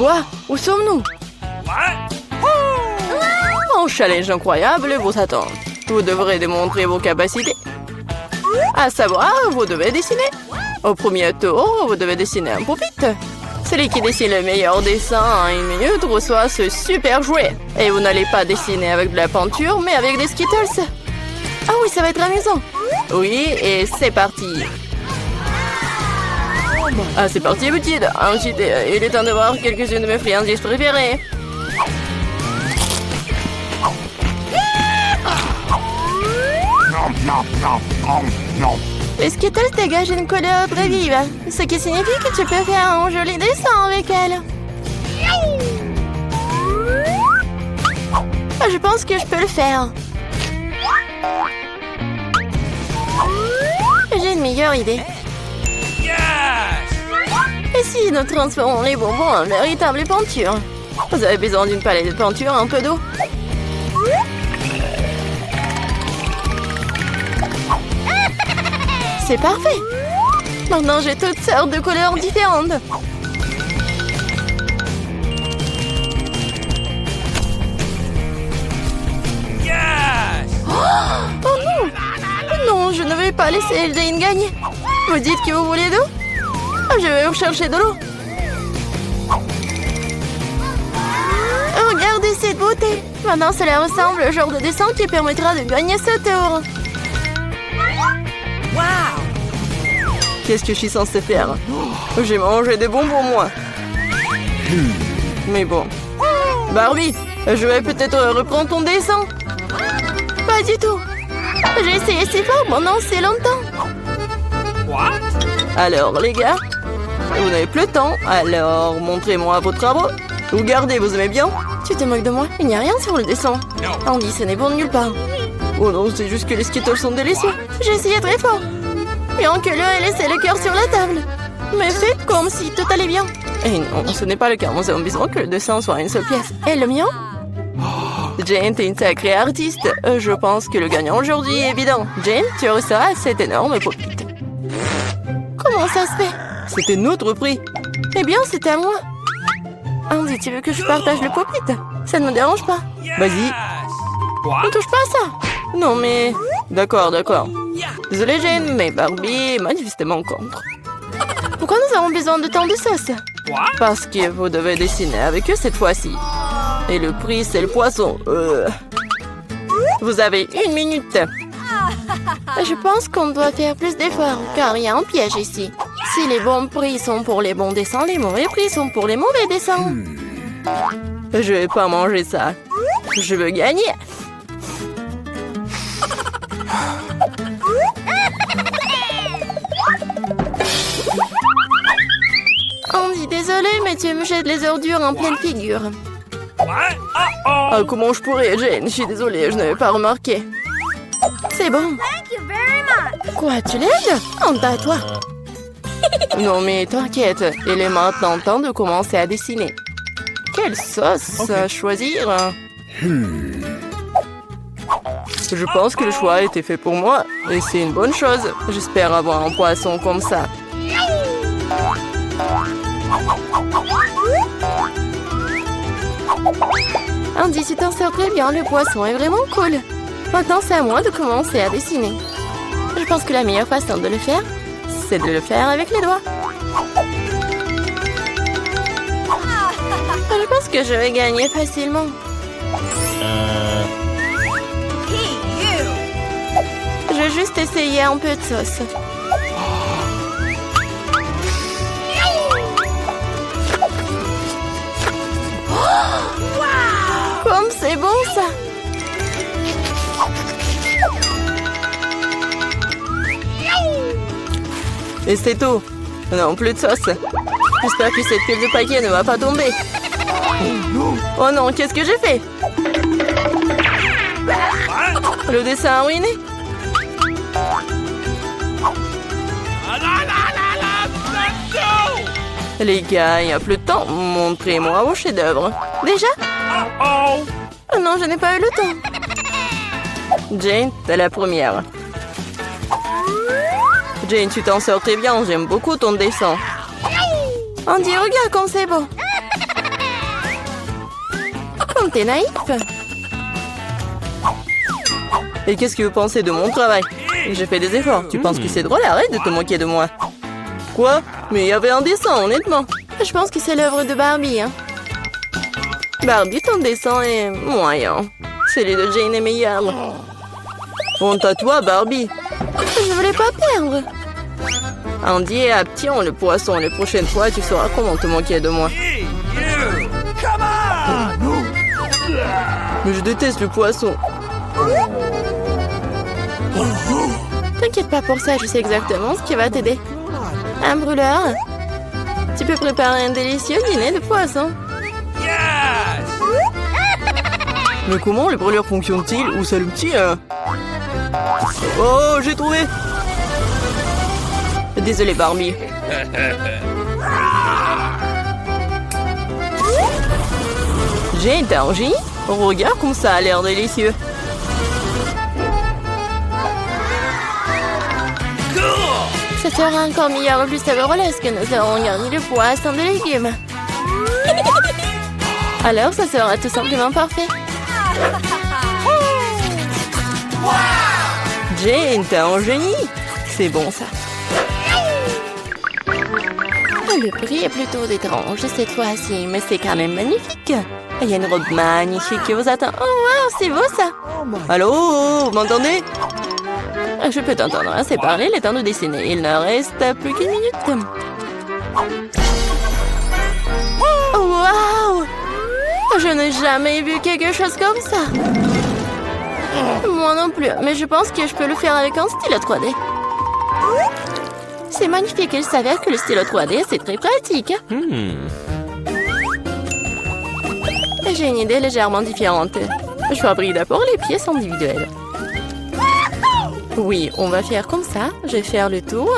Quoi? Où sommes-nous? Un challenge incroyable vous attend. Vous devrez démontrer vos capacités. À savoir, vous devez dessiner. Au premier tour, vous devez dessiner un pupitre. Celui qui dessine le meilleur dessin en 1 minute reçoit ce super jouet. Et vous n'allez pas dessiner avec de la peinture, mais avec des Skittles. Ah oui, ça va être amusant. Oui, et c'est parti. Ah, c'est parti, petite. Ensuite, il est temps de voir quelques-unes de mes friandises préférées. Les Skittles dégagent une couleur très vive, ce qui signifie que tu peux faire un joli dessin avec elles. Je pense que je peux le faire. J'ai une meilleure idée. Et si nous transformons les bonbons en véritable peinture? Vous avez besoin d'une palette de peinture, un peu d'eau. C'est parfait. Maintenant, j'ai toutes sortes de couleurs différentes. Oh non! Non, je ne vais pas laisser Jane gagner. Vous dites que vous voulez d'eau? Je vais vous chercher de l'eau. Regardez cette beauté. Maintenant, cela ressemble au genre de dessin qui permettra de gagner ce tour. Qu'est-ce que je suis censée faire? J'ai mangé des bonbons, moi. Mais bon. Barbie, je vais peut-être reprendre ton dessin. Pas du tout. J'ai essayé si fort pendant si longtemps. Alors, les gars, vous n'avez plus le temps, alors montrez-moi vos travaux. Regardez, vous aimez bien? Tu te moques de moi? Il n'y a rien sur le dessin. Andy, ce n'est bon de nulle part. Oh non, c'est juste que les Skittles sont délicieux. J'ai essayé très fort. Bien que l'heure ait laissé le cœur sur la table. Mais faites comme si tout allait bien. Et non, ce n'est pas le cas. Nous avons besoin que le dessin soit une seule pièce. Et le mien? Jane, t'es une sacrée artiste. Je pense que le gagnant aujourd'hui est évident. Jane, tu recevras cet énorme pupitre. Comment ça se fait? C'était notre prix. Eh bien, c'était à moi. Andy, tu veux que je partage le pupitre? Ça ne me dérange pas. Vas-y. Ne touche pas à ça. Non, mais... D'accord. Désolée, Jane, mais Barbie est manifestement contre. Pourquoi nous avons besoin de tant de sauce? Parce que vous devez dessiner avec eux cette fois-ci. Et le prix, c'est le poisson. Vous avez 1 minute. Je pense qu'on doit faire plus d'efforts, car il y a un piège ici. Si les bons prix sont pour les bons dessins, les mauvais prix sont pour les mauvais dessins. Je vais pas manger ça. Je veux gagner. Andy, désolé, mais tu me jettes les ordures en pleine figure. Ah, comment je pourrais, Jane? Je suis désolée, je n'avais pas remarqué. C'est bon. Quoi, tu l'aides? Honte à toi. Non, mais t'inquiète, il est maintenant temps de commencer à dessiner. Quelle sauce choisir? Je pense que le choix a été fait pour moi, et c'est une bonne chose. J'espère avoir un poisson comme ça. Andy, tu t'en sors très bien, le poisson est vraiment cool. Maintenant, c'est à moi de commencer à dessiner. Je pense que la meilleure façon de le faire, c'est de le faire avec les doigts. Je pense que je vais gagner facilement. Je vais juste essayer un peu de sauce. Comme c'est bon ça! Et c'est tout. Non, plus de sauce. J'espère que cette pile de paquets ne va pas tomber. Oh non, qu'est-ce que j'ai fait? Le dessin a ruiné. Les gars, il n'y a plus de temps. Montrez-moi vos chefs-d'œuvre. Déjà? Oh non, je n'ai pas eu le temps. Jane, t'es la première. Jane, tu t'en sors très bien. J'aime beaucoup ton dessin. Andy, regarde comme c'est beau. T'es naïf. Et qu'est-ce que vous pensez de mon travail? J'ai fait des efforts. Tu penses que c'est drôle? Arrête de te moquer de moi. Quoi? Mais il y avait un dessin, honnêtement. Je pense que c'est l'œuvre de Barbie. Hein. Barbie, ton dessin est moyen. Celui de Jane est meilleur. Honte à toi, Barbie. Je voulais pas perdre. Andy et Apti ont le poisson. Les prochaines fois, tu sauras comment te moquer de moi. Mais je déteste le poisson. T'inquiète pas pour ça, je sais exactement ce qui va t'aider. Un brûleur. Tu peux préparer un délicieux dîner de poisson. Mais comment les brûleurs fonctionnent-ils? Où s'allument-ils? Oh, j'ai trouvé! Désolé, Barbie. J'ai été un génie. Regarde comme ça a l'air délicieux. Ça sera encore meilleur et plus savoureux lorsque nous aurons garni le poisson de légumes. Alors, ça sera tout simplement parfait. Jane, t'es un génie. C'est bon, ça. Le prix est plutôt étrange cette fois-ci, mais c'est quand même magnifique. Il y a une robe magnifique qui vous attend. Oh, wow, c'est beau, ça. Allô, vous m'entendez? Je peux t'entendre assez parler, le temps de dessiner. Il ne reste plus qu'une minute. Oh, wow! Je n'ai jamais vu quelque chose comme ça. Moi non plus, mais je pense que je peux le faire avec un stylo 3D. C'est magnifique, il s'avère que le stylo 3D, c'est très pratique. J'ai une idée légèrement différente. Je fabrique d'abord les pièces individuelles. Oui, on va faire comme ça. Je vais faire le tour.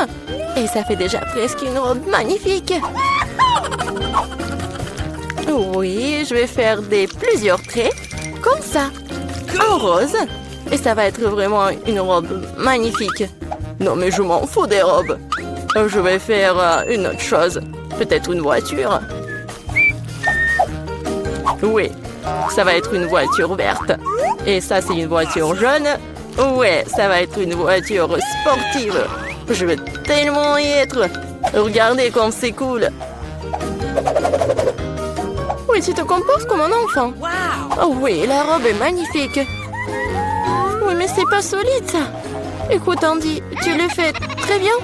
Et ça fait déjà presque une robe magnifique. Oui, je vais faire plusieurs traits. Comme ça. En rose. Et ça va être vraiment une robe magnifique. Non, mais je m'en fous des robes. Je vais faire une autre chose. Peut-être une voiture. Oui, ça va être une voiture verte. Et ça, c'est une voiture jaune. Ouais, ça va être une voiture sportive. Je vais tellement y être. Regardez comme c'est cool. Oui, tu te comportes comme un enfant. Oh oui, la robe est magnifique. Oui, mais c'est pas solide, ça. Écoute, Andy, tu le fais très bien.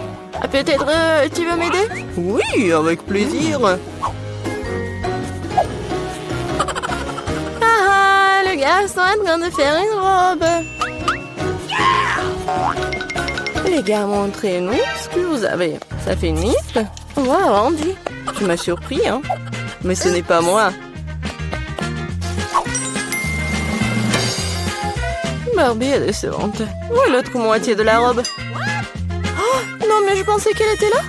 Peut-être tu veux m'aider? Oui, avec plaisir. Ah, le garçon est en train de faire une robe. Les gars, montrez-nous ce que vous avez. Ça fait une liste. Wow, Andy, tu m'as surpris, hein? Mais ce n'est pas moi. Barbie est décevante. Où est l'autre moitié de la robe? Oh, non, mais je pensais qu'elle était là.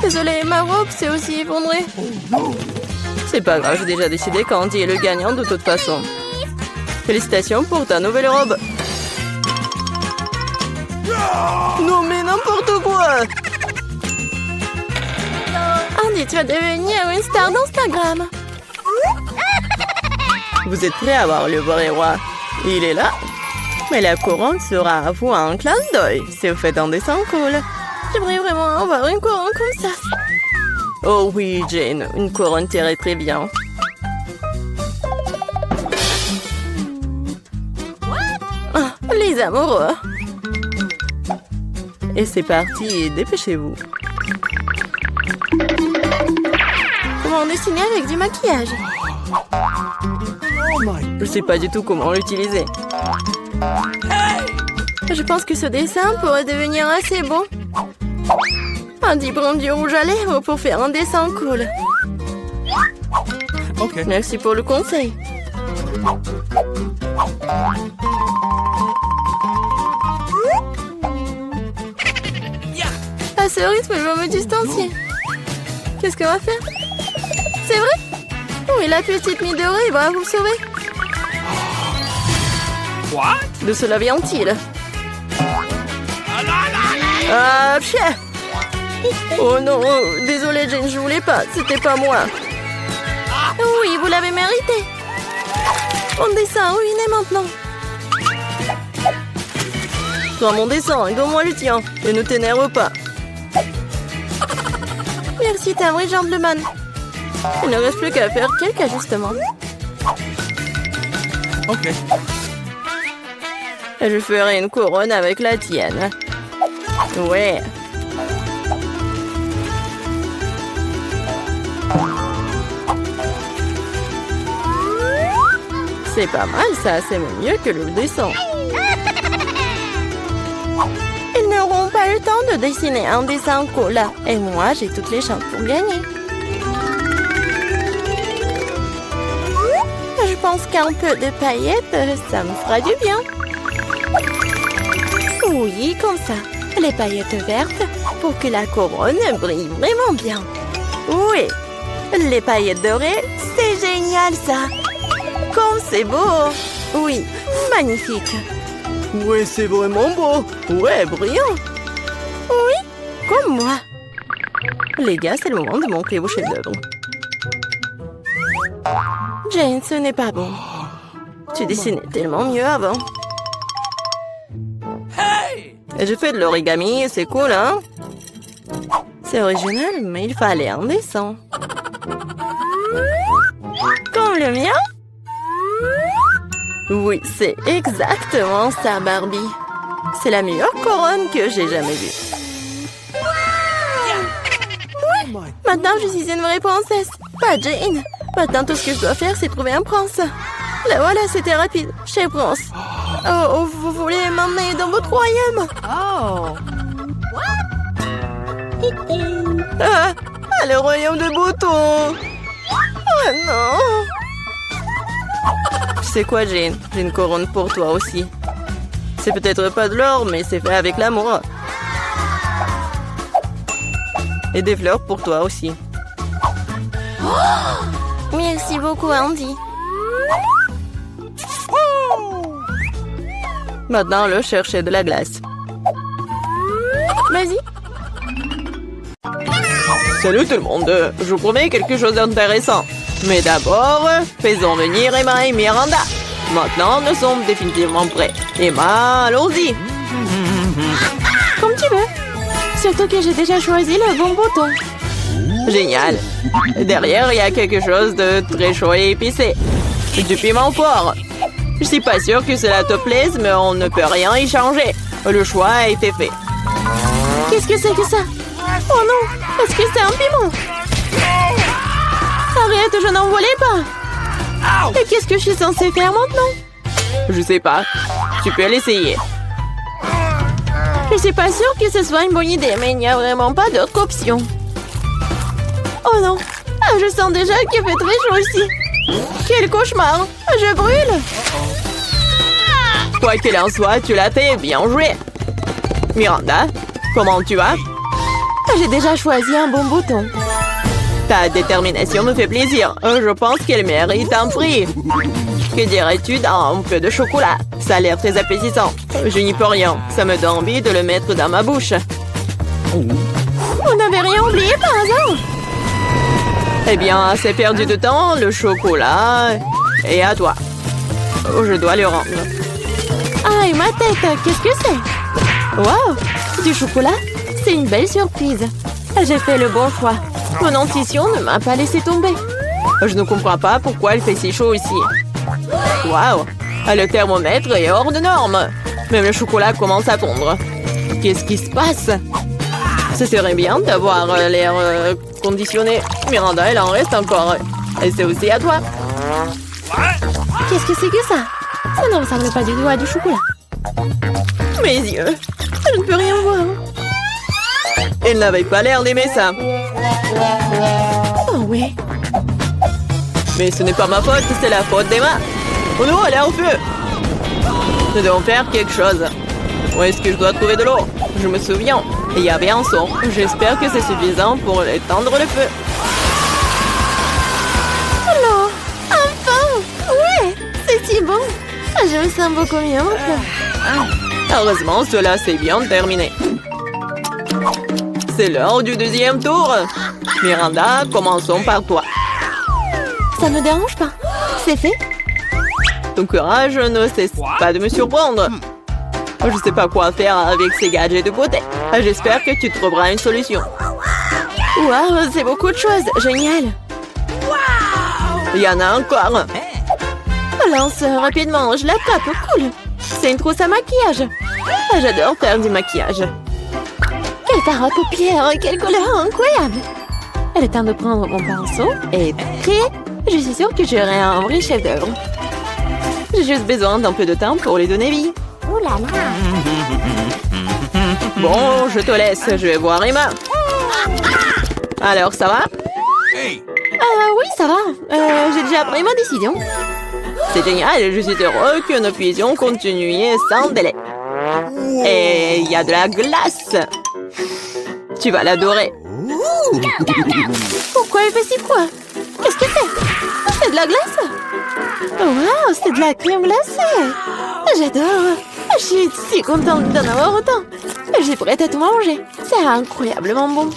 Désolée, ma robe s'est aussi effondrée. C'est pas grave, j'ai déjà décidé qu'Andy est le gagnant de toute façon. Félicitations pour ta nouvelle robe. Non, mais n'importe quoi! Andy, tu vas devenir une star d'Instagram. Vous êtes prêts à voir le vrai roi? Il est là. Mais la couronne sera à vous un clin d'œil si vous faites un dessin cool. J'aimerais vraiment avoir une couronne comme ça. Oh oui, Jane, une couronne t'irait très bien. Ah, les amoureux. Et c'est parti, dépêchez-vous. Comment dessiner avec du maquillage? Je sais pas du tout comment l'utiliser. Je pense que ce dessin pourrait devenir assez bon. Andy prend du rouge à lèvres pour faire un dessin cool. Okay. Merci pour le conseil. À ce rythme, je vais me distancier. Qu'est-ce qu'on va faire? C'est vrai? Oui, la petite Midori va vous sauver. What? De cela vient-il? Ah, chien! Oh non, désolé Jane, je voulais pas, c'était pas moi. Oui, vous l'avez mérité. Mon dessin ruiné maintenant. Prends mon dessin et donne-moi le tien. Et ne t'énerve pas. Merci, t'es un vrai gentleman. Il ne reste plus qu'à faire quelques ajustements. Ok. Je ferai une couronne avec la tienne. Ouais. C'est pas mal ça, c'est mieux que le dessin. Ils n'auront pas le temps de dessiner un dessin cool. Et moi, j'ai toutes les chances pour gagner. Je pense qu'un peu de paillettes, ça me fera du bien. Oui, comme ça. Les paillettes vertes pour que la couronne brille vraiment bien. Oui, les paillettes dorées, c'est génial ça. Comme c'est beau. Oui, magnifique. Ouais, c'est vraiment beau. Ouais, brillant. Oui, comme moi. Les gars, c'est le moment de montrer vos chefs-d'œuvre. Jane, ce n'est pas bon. Tu dessinais tellement mieux avant. Et je fais de l'origami, c'est cool, hein? C'est original, mais il fallait un dessin. Comme le mien? Oui, c'est exactement ça, Barbie. C'est la meilleure couronne que j'ai jamais vue. Oui, maintenant je suis une vraie princesse, pas Jane. Maintenant, tout ce que je dois faire, c'est trouver un prince. Là, voilà, c'était rapide. Chez Prince. Oh, vous voulez m'emmener dans votre royaume? Oh. Ah, le royaume de Bouton. Oh non. Tu sais quoi, Jane? J'ai une couronne pour toi aussi. C'est peut-être pas de l'or, mais c'est fait avec l'amour. Et des fleurs pour toi aussi. Merci beaucoup, Andy. Maintenant, le chercher de la glace. Vas-y. Salut tout le monde. Je vous promets quelque chose d'intéressant. Mais d'abord, faisons venir Emma et Miranda. Maintenant, nous sommes définitivement prêts. Emma, allons-y. Comme tu veux. Surtout que j'ai déjà choisi le bon bouton. Génial. Derrière, il y a quelque chose de très chaud et épicé. Du piment fort. Je suis pas sûre que cela te plaise, mais on ne peut rien y changer. Le choix a été fait. Qu'est-ce que c'est que ça? Oh non, est-ce que c'est un piment? Arrête, je n'en voulais pas. Et qu'est-ce que je suis censée faire maintenant? Je sais pas. Tu peux l'essayer. Je suis pas sûre que ce soit une bonne idée, mais il n'y a vraiment pas d'autre option. Oh non, je sens déjà qu'il fait très chaud ici. Quel cauchemar, je brûle. Quoi qu'il en soit, tu l'as fait, bien joué. Miranda, comment tu vas? J'ai déjà choisi un bon bouton. Ta détermination me fait plaisir. Je pense qu'elle mérite un prix. Que dirais-tu d'un peu de chocolat? Ça a l'air très appétissant. Je n'y peux rien. Ça me donne envie de le mettre dans ma bouche. Vous n'avez rien oublié par hasard? Eh bien, c'est perdu de temps. Le chocolat est à toi. Je dois le rendre. Aïe, ma tête, qu'est-ce que c'est? Wow, du chocolat? C'est une belle surprise. J'ai fait le bon choix. Mon intuition ne m'a pas laissé tomber. Je ne comprends pas pourquoi il fait si chaud ici. Waouh, le thermomètre est hors de norme. Même le chocolat commence à fondre. Qu'est-ce qui se passe? Ce serait bien d'avoir l'air conditionné. Miranda, elle en reste encore. Et c'est aussi à toi. Qu'est-ce que c'est que ça? Ça ne ressemble pas du tout à du chocolat. Mes yeux, je ne peux rien voir. Elle n'avait pas l'air d'aimer ça. Oh oui. Mais ce n'est pas ma faute, c'est la faute d'Emma. Oh non, elle est en feu. Nous devons faire quelque chose. Où est-ce que je dois trouver de l'eau? Je me souviens, il y avait un son. J'espère que c'est suffisant pour éteindre le feu. Alors, enfin! Ouais, c'est si bon. Je me sens beaucoup mieux maintenant. Heureusement, cela s'est bien terminé. C'est l'heure du deuxième tour. Miranda, commençons par toi. Ça ne me dérange pas. C'est fait. Ton courage ne cesse pas de me surprendre. Je sais pas quoi faire avec ces gadgets de beauté. J'espère que tu trouveras une solution. Waouh, c'est beaucoup de choses. Génial. Il y en a encore. Lance rapidement, je l'attrape. Cool. C'est une trousse à maquillage. J'adore faire du maquillage. Quel fard à paupières, quelle couleur incroyable. Il est temps de prendre mon pinceau et créer. Je suis sûre que j'aurai un vrai chef d'œuvre. J'ai juste besoin d'un peu de temps pour lui donner vie. Oh là là. Bon, je te laisse. Je vais voir Emma. Alors, ça va? Oui, ça va. J'ai déjà pris ma décision. C'est génial. Je suis heureux que nous puissions continuer sans délai. Et il y a de la glace. Tu vas l'adorer. Pourquoi il fait si froid? Qu'est-ce que c'est? C'est de la glace? Wow, c'est de la crème glacée. J'adore. Je suis si contente d'en avoir autant. Je suis prête à tout manger. C'est incroyablement bon.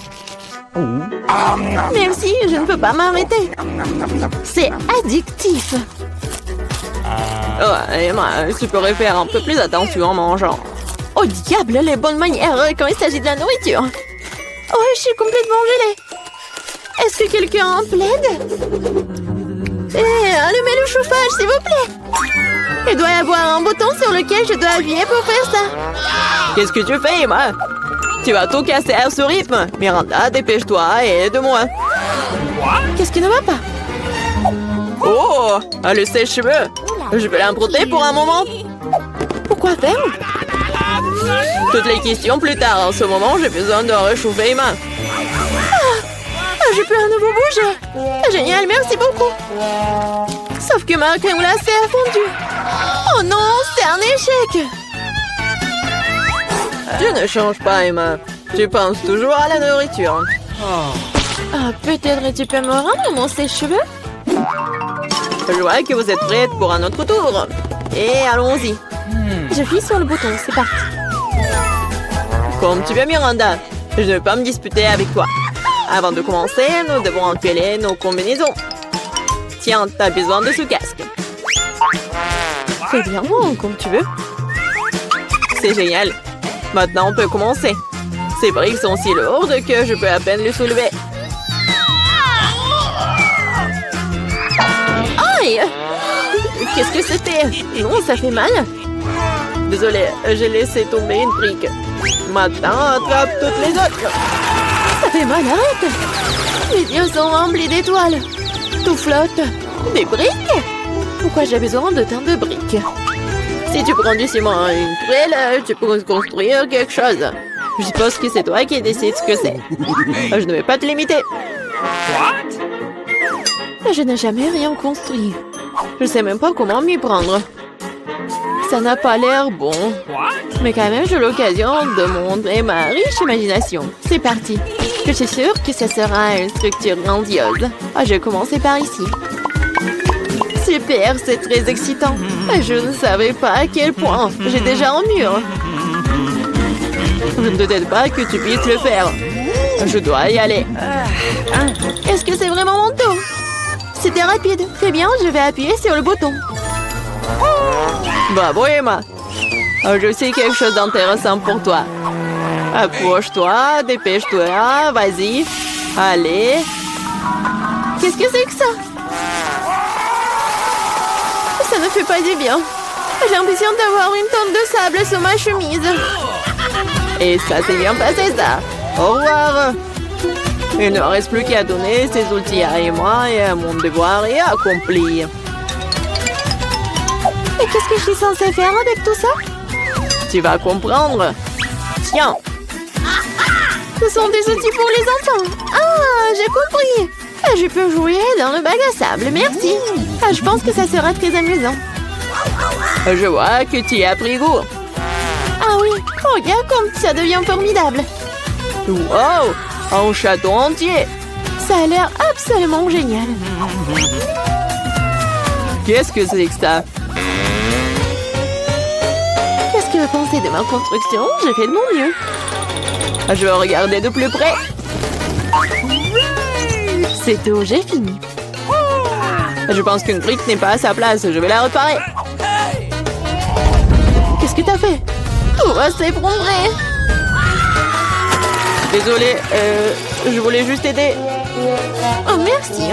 Merci, je ne peux pas m'arrêter. C'est addictif. Oh, Emma, tu pourrais faire un peu plus attention en mangeant. Oh diable, les bonnes manières quand il s'agit de la nourriture. Oh, je suis complètement gelée. Est-ce que quelqu'un plaide? Allumez le chauffage, s'il vous plaît. Il doit y avoir un bouton sur lequel je dois appuyer pour faire ça. Qu'est-ce que tu fais, Emma? Tu vas tout casser à ce rythme. Miranda, dépêche-toi et aide-moi. Qu'est-ce qui ne va pas? Oh, le sèche-cheveux. Je vais l'emprunter pour un moment. Pourquoi faire? Toutes les questions plus tard. En ce moment, j'ai besoin de réchauffer Emma. Je peux à nouveau bouger. Génial, merci beaucoup. Sauf que ma crème glacée a fondu. Oh non, c'est un échec. Tu ne changes pas, Emma. Tu penses toujours à la nourriture. Peut-être tu peux me rendre mon sèche-cheveux? Je vois que vous êtes prête pour un autre tour. Et allons-y. J'appuie sur le bouton, c'est parti. Comme tu veux, Miranda. Je ne vais pas me disputer avec toi. Avant de commencer, nous devons enfiler nos combinaisons. Tiens, t'as besoin de ce casque. Fais bien, comme tu veux. C'est génial. Maintenant, on peut commencer. Ces briques sont si lourdes que je peux à peine les soulever. Aïe! Qu'est-ce que c'était? Non, ça fait mal. Désolée, j'ai laissé tomber une brique. Maintenant, attrape toutes les autres. Ça fait mal, arrête! Mes yeux sont remplis d'étoiles. Tout flotte. Des briques? Pourquoi j'ai besoin de tant de briques? Si tu prends du ciment et une truelle, tu peux construire quelque chose. Je suppose que c'est toi qui décides ce que c'est. Je ne vais pas te limiter. Je n'ai jamais rien construit. Je sais même pas comment m'y prendre. Ça n'a pas l'air bon. Mais quand même, j'ai l'occasion de montrer ma riche imagination. C'est parti. Je suis sûre que ce sera une structure grandiose. Je vais commencer par ici. Super, c'est très excitant. Je ne savais pas à quel point. J'ai déjà un mur. Je ne doute pas que tu puisses le faire. Je dois y aller. Est-ce que c'est vraiment mon tour? C'était rapide. Très bien, je vais appuyer sur le bouton. Bravo, Emma. Je sais quelque chose d'intéressant pour toi. Approche-toi, dépêche-toi, vas-y. Allez. Qu'est-ce que c'est que ça? Ça ne fait pas du bien. J'ai l'impression d'avoir une tonne de sable sur ma chemise. Et ça s'est bien passé, ça. Au revoir. Il ne reste plus qu'à donner ces outils à Emma et mon devoir est accompli. Et qu'est-ce que je suis censée faire avec tout ça? Tu vas comprendre. Tiens. Ce sont des outils pour les enfants. Ah, j'ai compris. Je peux jouer dans le bac à sable, merci. Je pense que ça sera très amusant. Je vois que tu y as pris goût. Ah oui, regarde comme ça devient formidable. Wow, un château entier. Ça a l'air absolument génial. Qu'est-ce que c'est que ça? Qu'est-ce que vous pensez de ma construction? J'ai fait de mon mieux. Je vais regarder de plus près. C'est tout, j'ai fini. Je pense qu'une brique n'est pas à sa place. Je vais la réparer. Qu'est-ce que t'as fait? Tout va s'effondrer. Désolée, je voulais juste aider. Oh, merci.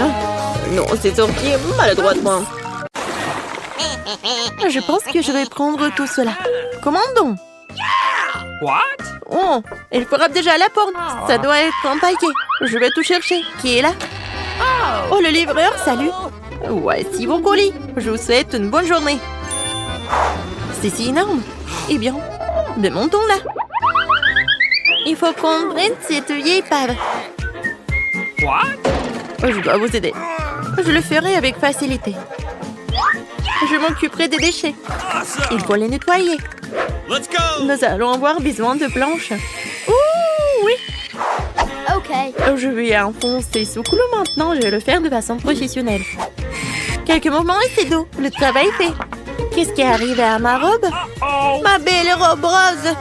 Non, c'est sorti maladroitement. Je pense que je vais prendre tout cela. Comment donc? What? Oh, il frappe déjà à la porte. Ça doit être un paquet. Je vais tout chercher. Qui est là? Oh, le livreur, salut. Voici vos colis. Je vous souhaite une bonne journée. C'est si énorme. Eh bien, démontons là. Il faut qu'on prenne cette vieille épave. What? Je dois vous aider. Je le ferai avec facilité. Je m'occuperai des déchets. Il faut les nettoyer. Let's go! Nous allons avoir besoin de planches. Ouh, oui. Ok. Je vais enfoncer ce couloir maintenant. Je vais le faire de façon professionnelle. Quelques mouvements et c'est d'eau. Le travail est fait. Qu'est-ce qui est arrivé à ma robe? Oh! Ma belle robe rose.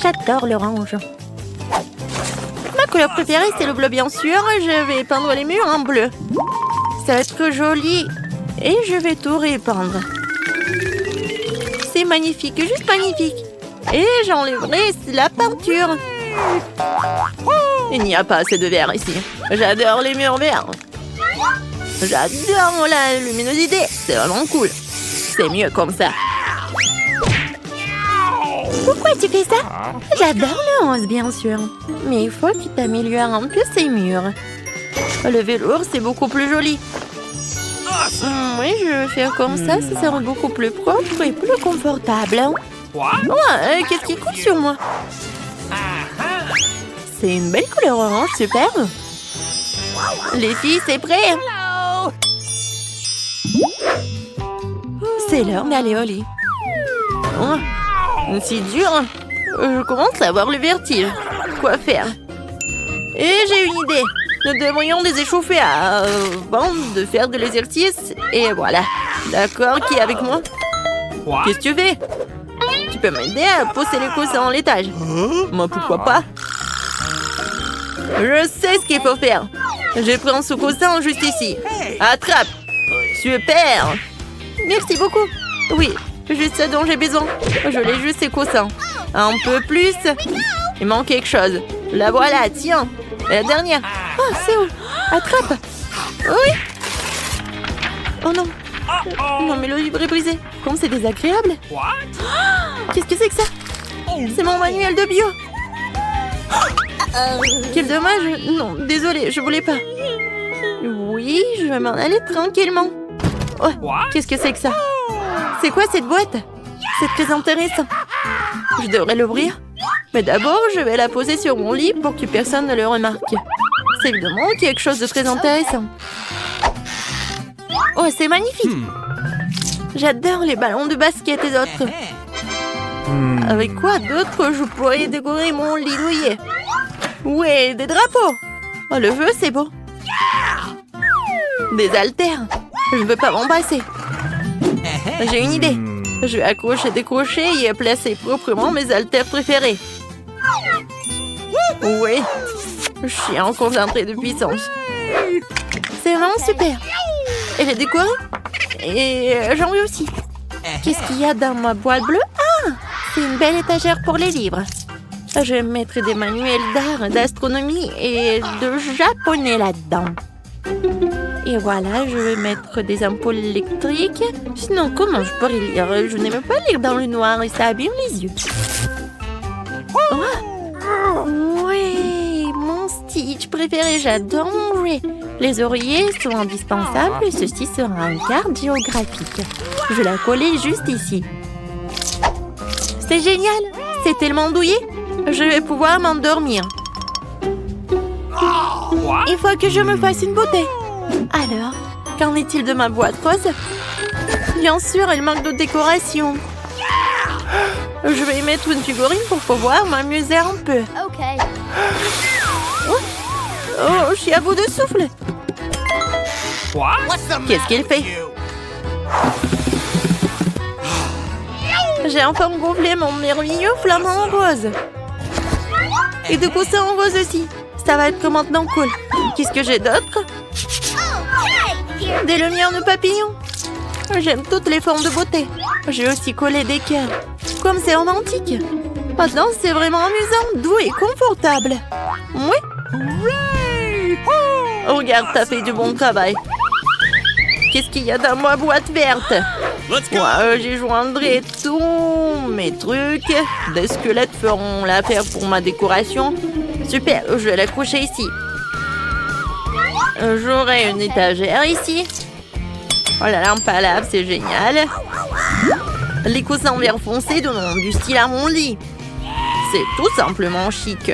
J'adore l'orange. Ma couleur préférée, c'est le bleu, bien sûr. Je vais peindre les murs en bleu. Ça va être joli. Et je vais tout répandre. C'est magnifique, juste magnifique. Et j'enlèverai la peinture. Il n'y a pas assez de vert ici. J'adore les murs verts. J'adore la luminosité. C'est vraiment cool. C'est mieux comme ça. Pourquoi tu fais ça? J'adore le 11, bien sûr. Mais il faut que tu t'améliores un peu ces murs. Le velours, c'est beaucoup plus joli. Oui, je vais faire comme ça sera beaucoup plus propre et plus confortable. What? Ouais, qu'est-ce qui coule sur moi? C'est une belle couleur orange, super. Les filles, c'est prêt. C'est l'heure d'aller au lit. Oh, c'est dur. Je commence à avoir le vertige. Quoi faire? Et j'ai une idée. Nous devrions les échauffer avant de faire de l'exercice. Et voilà. D'accord, qui est avec moi? What? Qu'est-ce que tu fais? Tu peux m'aider à poser les coussins en l'étage. Moi, pourquoi pas? Je sais ce qu'il faut faire. Je prends ce coussin juste ici. Attrape. Super. Merci beaucoup. Oui, juste ce dont j'ai besoin. Je l'ai juste ces coussins. Un peu plus. Il manque quelque chose. La voilà, tiens. La dernière. Oh, c'est où? Attrape. Oui. Oh non. Non, mais le livre est brisé. Comme c'est désagréable. What? Qu'est-ce que c'est que ça? C'est mon manuel de bio. Quel dommage. Non, désolée, je voulais pas. Oui, je vais m'en aller tranquillement. Oh, qu'est-ce que c'est que ça? C'est quoi cette boîte? C'est très intéressant. Je devrais l'ouvrir. Mais d'abord, je vais la poser sur mon lit pour que personne ne le remarque. C'est évidemment quelque chose de très intéressant. Oh, c'est magnifique. J'adore les ballons de basket et d'autres. Avec quoi d'autre je pourrais décorer mon lit douillet? Ouais, des drapeaux. Oh, le feu, c'est beau. Des haltères. Je ne veux pas m'en passer. J'ai une idée. Je vais accrocher des crochets et placer proprement mes haltères préférés. Oui, je suis en concentré de puissance. C'est vraiment super. Elle est décorée. Et j'en veux aussi. Qu'est-ce qu'il y a dans ma boîte bleue? Ah, c'est une belle étagère pour les livres. Je vais mettre des manuels d'art, d'astronomie et de japonais là-dedans. Et voilà, je vais mettre des ampoules électriques. Sinon, comment je pourrais lire? Je n'aime pas lire dans le noir et ça abîme les yeux. Oh, ouais, mon Stitch préféré, j'adore manger. Les oreillers sont indispensables et ceci sera une carte géographique. Je vais la coller juste ici. C'est génial, c'est tellement douillet. Je vais pouvoir m'endormir. Il faut que je me fasse une beauté. Alors, qu'en est-il de ma boîte rose? Bien sûr, elle manque de décoration. Je vais y mettre une figurine pour pouvoir m'amuser un peu. Ok. Oh, je suis à bout de souffle. Qu'est-ce qu'il fait? J'ai enfin gonflé mon merveilleux flamant rose. Et de coussins en rose aussi. Ça va être maintenant cool. Qu'est-ce que j'ai d'autre? Des lumières de papillons. J'aime toutes les formes de beauté. J'ai aussi collé des cœurs. Comme c'est romantique. Maintenant, c'est vraiment amusant, doux et confortable. Oui. Regarde, t'as fait du bon travail. Qu'est-ce qu'il y a dans ma boîte verte? Let's go. Moi, j'y joindrai tous mes trucs. Des squelettes feront l'affaire pour ma décoration. Super, je vais l'accrocher ici. J'aurai une étagère ici. Oh, la lampe à lave, c'est génial. Les coussins en verre foncé donnent du style à mon lit. C'est tout simplement chic.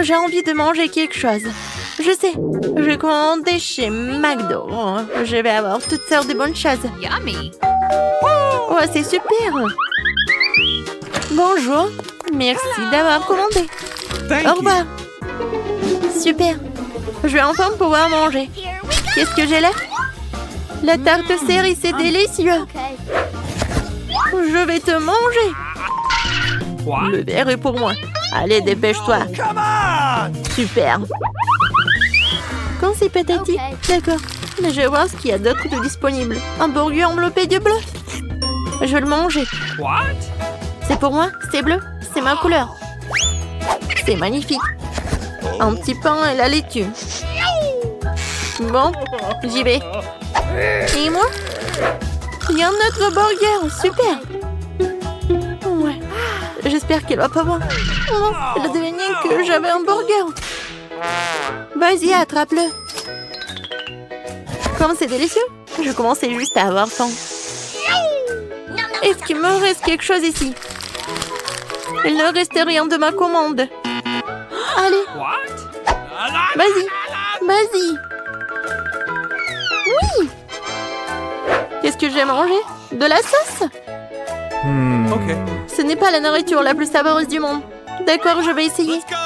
J'ai envie de manger quelque chose. Je sais, je vais commander chez McDo. Je vais avoir toutes sortes de bonnes choses. Yummy. Oh, c'est super. Bonjour, merci d'avoir commandé. Thank Au you. revoir. Super, je vais enfin pouvoir manger. Qu'est-ce que j'ai là? La tarte cerise, c'est délicieux. Je vais te manger. What? Le verre est pour moi. Allez, dépêche-toi. Come on. Super. Quand c'est pathétique, d'accord. Mais je vais voir ce qu'il y a d'autre de disponible. Un burger enveloppé de bleu. Je vais le manger. What? C'est pour moi, c'est bleu, c'est ma couleur. C'est magnifique. Un petit pain et la laitue. Bon, j'y vais. Et moi? Il y a un autre burger, super. Ouais, j'espère qu'elle va pas voir. Non, elle a deviné que j'avais un burger. Vas-y, attrape-le. Comme c'est délicieux, je commençais juste à avoir faim. Est-ce qu'il me reste quelque chose ici? Il ne reste rien de ma commande. Allez, What? vas-y, vas-y. Oui. Qu'est-ce que j'ai mangé? De la sauce? Okay. Ce n'est pas la nourriture la plus savoureuse du monde. D'accord, je vais essayer. Let's go.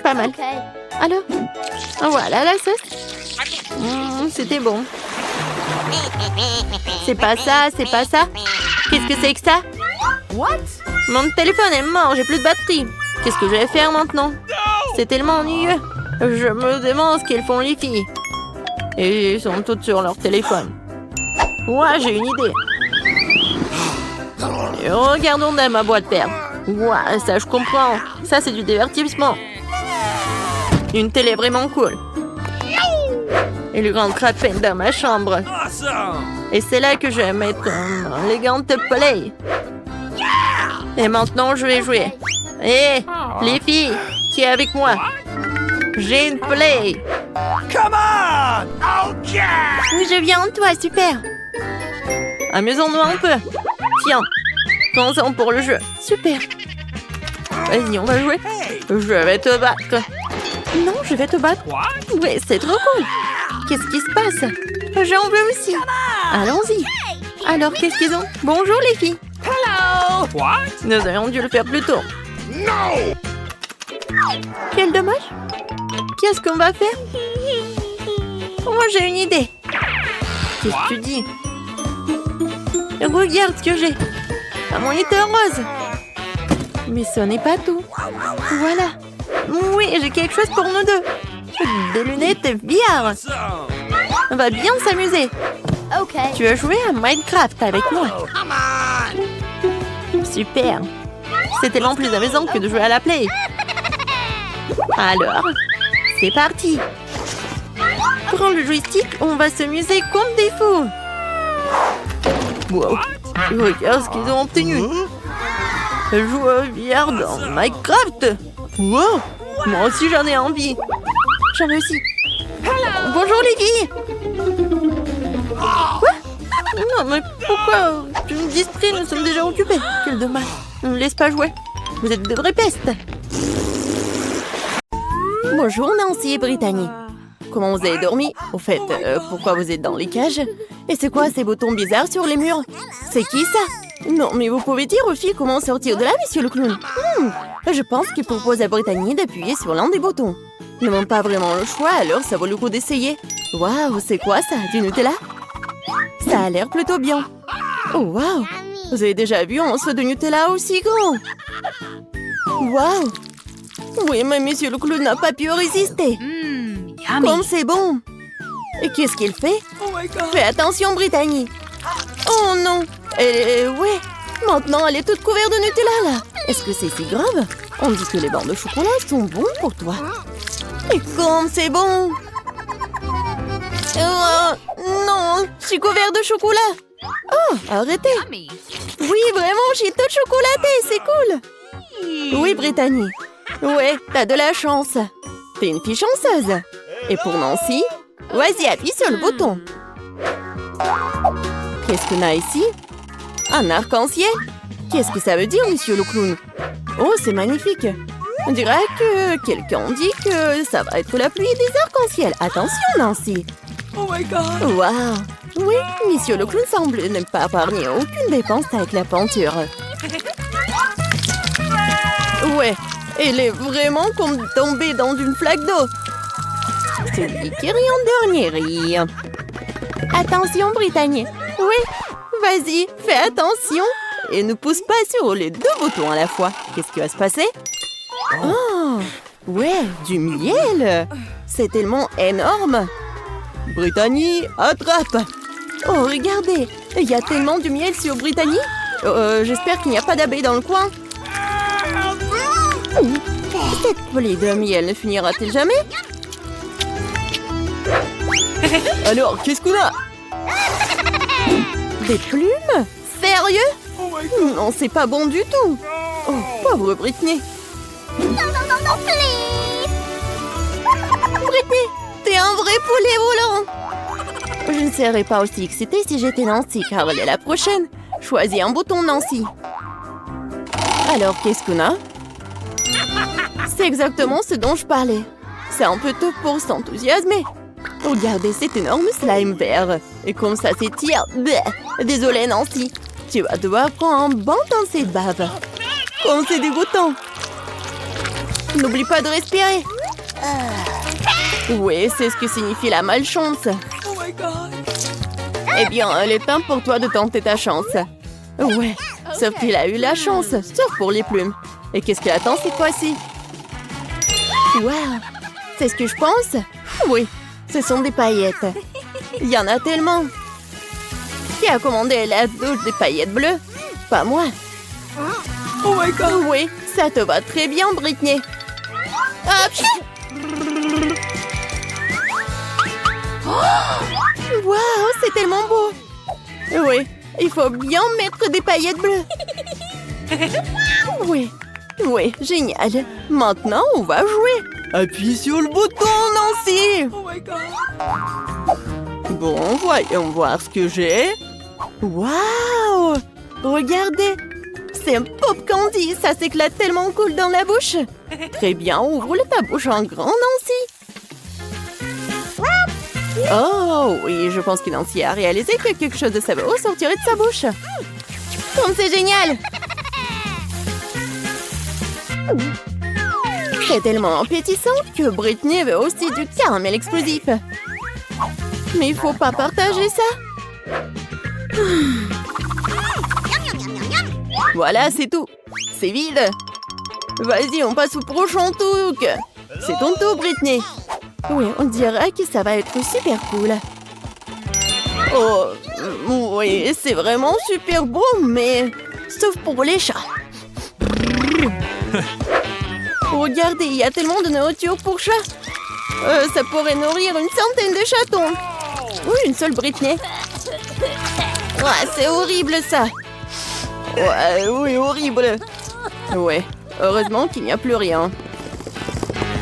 Pas mal. Alors, voilà la sauce. C'était bon. C'est pas ça, c'est pas ça. Qu'est-ce que c'est que ça? What? Mon téléphone est mort, j'ai plus de batterie. Qu'est-ce que je vais faire maintenant? C'est tellement ennuyeux. Je me demande ce qu'elles font les filles. Et elles sont toutes sur leur téléphone. Ouais, j'ai une idée. Et regardons dans ma boîte verte. Ouais, ça je comprends. Ça c'est du divertissement. Une télé vraiment cool. Et le grand crapin dans ma chambre. Awesome. Et c'est là que je vais mettre un élégante play. Et maintenant, je vais jouer. Hé, les filles, qui est avec moi? J'ai une play. Come on. Okay. Oui, je viens, toi, super. Amusons-nous un peu. Tiens, commençons pour le jeu. Super. Vas-y, on va jouer. Je vais te battre. Non, je vais te battre. What? Oui, c'est trop cool. Qu'est-ce qui se passe? J'en veux aussi. Allons-y. Alors, qu'est-ce qu'ils ont? Bonjour, les filles. What? Nous aurions dû le faire plus tôt. No. Quel dommage. Qu'est-ce qu'on va faire? Moi, j'ai une idée. Qu'est-ce que tu dis? Regarde ce que j'ai. Un moniteur rose. Mais ce n'est pas tout. Voilà. Oui, j'ai quelque chose pour nous deux. Des lunettes VR. Awesome. On va bien s'amuser. Okay. Tu veux jouer à Minecraft avec moi? Come on. Super. C'est tellement plus amusant que de jouer à la play. Alors, c'est parti. Prends le joystick, on va s'amuser comme des fous. Wow. Regarde ce qu'ils ont obtenu. Jouer VR dans Minecraft. Wow. Moi aussi j'en ai envie. J'en ai aussi. Bonjour les filles. Quoi? Non mais pourquoi tu me distrais? Nous sommes déjà occupés. Quel dommage. Ne me laisse pas jouer. Vous êtes de vraies pestes. Bonjour Nancy et Brittany. Comment vous avez dormi? Au fait, pourquoi vous êtes dans les cages? Et c'est quoi ces boutons bizarres sur les murs? C'est qui ça? Non, mais vous pouvez dire aux filles comment sortir de là, monsieur le clown. Je pense qu'il propose à Brittany d'appuyer sur l'un des boutons. Nous n'avons pas vraiment le choix, alors ça vaut le coup d'essayer. Waouh, c'est quoi ça? Du Nutella? Ça a l'air plutôt bien. Oh, waouh! Vous avez déjà vu un seau de Nutella aussi grand? Waouh! Oui, mais monsieur le clown n'a pas pu résister. Comme c'est bon. Et qu'est-ce qu'il fait? Fais attention, Brittany. Oh non. Ouais. Maintenant, elle est toute couverte de Nutella, là. Est-ce que c'est si grave? On dit que les bancs de chocolat sont bons pour toi. Et comme c'est bon. Non, je suis couverte de chocolat. Oh, arrêtez. Oui, vraiment, j'ai tout chocolaté, c'est cool. Oui, Brittany. Ouais, t'as de la chance. T'es une fille chanceuse. Et pour Nancy, vas-y, appuie sur le bouton. Qu'est-ce qu'on a ici? Un arc-en-ciel? Qu'est-ce que ça veut dire, monsieur le clown? Oh, c'est magnifique. On dirait que quelqu'un dit que ça va être la pluie des arcs-en-ciel. Attention, Nancy. Oh my god! Waouh! Oui, monsieur le clown semble ne pas épargner aucune dépense avec la peinture. Ouais, elle est vraiment comme tombée dans une flaque d'eau. Celui qui rit en dernier rit. Attention, Brittany. Oui, vas-y, fais attention. Et ne pousse pas sur les deux boutons à la fois. Qu'est-ce qui va se passer? Oh, ouais, du miel. C'est tellement énorme. Brittany, attrape! Oh, regardez! Il y a tellement de miel sur Brittany! J'espère qu'il n'y a pas d'abeilles dans le coin. Cette pluie de miel ne finira-t-elle jamais? Alors, qu'est-ce qu'on a? Des plumes? Sérieux? Non, c'est pas bon du tout! Oh, pauvre Brittany! Non, please! Brittany! T'es un vrai poulet volant! Je ne serais pas aussi excitée si j'étais Nancy, car elle est la prochaine. Choisis un bouton, Nancy. Alors, qu'est-ce qu'on a? C'est exactement ce dont je parlais. C'est un peu tôt pour s'enthousiasmer. Regardez cet énorme slime vert. Et comme ça s'étire... Désolée, Nancy. Tu vas devoir prendre un bon temps de cette bave. Comme c'est dégoûtant. N'oublie pas de respirer. Oui, c'est ce que signifie la malchance. Oh my god! Eh bien, il est temps pour toi de tenter ta chance. Ouais, sauf qu'il a eu la chance, sauf pour les plumes. Et qu'est-ce qu'il attend cette fois-ci? Waouh, c'est ce que je pense? Oui, ce sont des paillettes. Il y en a tellement. Qui a commandé la douche des paillettes bleues? Pas moi. Oh my god! Oui, ça te va très bien, Brittany. Hop! Waouh, c'est tellement beau! Oui, il faut bien mettre des paillettes bleues. Oui, génial. Maintenant, on va jouer. Appuie sur le bouton, Nancy! Oh my god! Bon, voyons voir ce que j'ai. Waouh! Regardez! C'est un pop candy, ça s'éclate tellement cool dans la bouche. Très bien, ouvre ta bouche en grand, Nancy. Oh oui, je pense que Nancy a réalisé que quelque chose de savoureux sortirait de sa bouche. Comme c'est génial! C'est tellement appétissant que Brittany veut aussi du caramel explosif. Mais il faut pas partager ça. Voilà, c'est tout. C'est vide. Vas-y, on passe au prochain truc. C'est ton tour, Brittany. Oui, on dirait que ça va être super cool. Oh, oui, c'est vraiment super bon, mais... Sauf pour les chats. Regardez, il y a tellement de nourriture pour chats. Ça pourrait nourrir une centaine de chatons. Oui, une seule Brittany. Ouais, c'est horrible, ça. Ouais, oui, horrible. Ouais, heureusement qu'il n'y a plus rien.